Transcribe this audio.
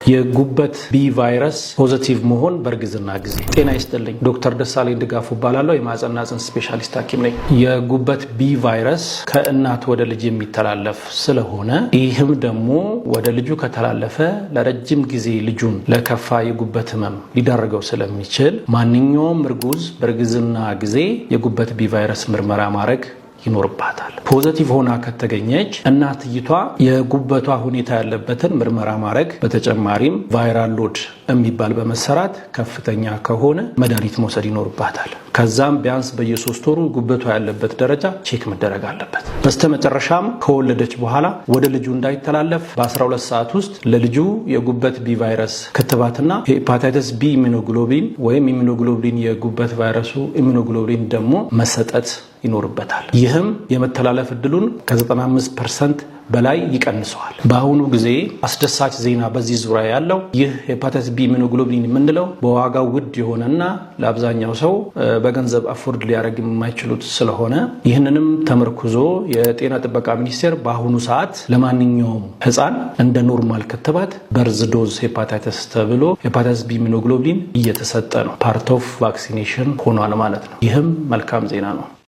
የጉበት ቢ ቫይረስ ፖዚቲቭ መሆን በእርግዝና ጊዜ። ጤና ይስጥልኝ፣ ዶክተር ደሳለኝ ድጋፉ እባላለሁ። የማህፀንና ጽንስ ስፔሻሊስት ሐኪም ነኝ። የጉበት ቢ ቫይረስ ከእናት ወደ ልጅ የሚተላለፍ ስለሆነ ይህም ደግሞ ወደ ልጁ ከተላለፈ ለረጅም ጊዜ ልጁን ለከፋ የጉበት ህመም ሊዳርገው ስለሚችል ማንኛውም እርጉዝ በእርግዝና ጊዜ የጉበት ቢ ቫይረስ ምርመራ ማድረግ ይኖርባታል። ፖዚቲቭ ሆና ከተገኘች እናትይቷ የጉበቷ ሁኔታ ያለበትን ምርመራ ማድረግ፣ በተጨማሪም ቫይራል ሎድ የሚባል በመሰራት ከፍተኛ ከሆነ መድኃኒት መውሰድ ይኖርባታል። ከዛም ቢያንስ በየ3 ወሩ ጉበቷ ያለበት ደረጃ ቼክ መደረግ አለበት። በስተመጨረሻም ከወለደች በኋላ ወደ ልጁ እንዳይተላለፍ በ12 ሰዓት ውስጥ ለልጁ የጉበት ቢ ቫይረስ ክትባትና ሄፓታይተስ ቢ ኢሚኖግሎቢን ወይም ኢሚኖግሎቢን የጉበት ቫይረሱ ኢሚኖግሎቢን ደግሞ መሰጠት ይኖርበታል። ይህም የመተላለፍ እድሉን ከ95% በላይ ይቀንሰዋል። በአሁኑ ጊዜ አስደሳች ዜና በዚህ ዙሪያ ያለው ይህ ሄፓታይተስ ቢ ኢሚኖግሎቢን የምንለው በዋጋው ውድ የሆነና ለአብዛኛው ሰው በገንዘብ አፎርድ ሊያደርግ የማይችሉት ስለሆነ ይህንንም ተመርኩዞ የጤና ጥበቃ ሚኒስቴር በአሁኑ ሰዓት ለማንኛውም ህፃን እንደ ኖርማል ክትባት በርዝ ዶዝ ሄፓታይተስ ተብሎ ሄፓታይተስ ቢ ኢሚኖግሎቢን እየተሰጠ ነው። ፓርት ኦፍ ቫክሲኔሽን ሆኗል ማለት ነው። ይህም መልካም ዜና ነው።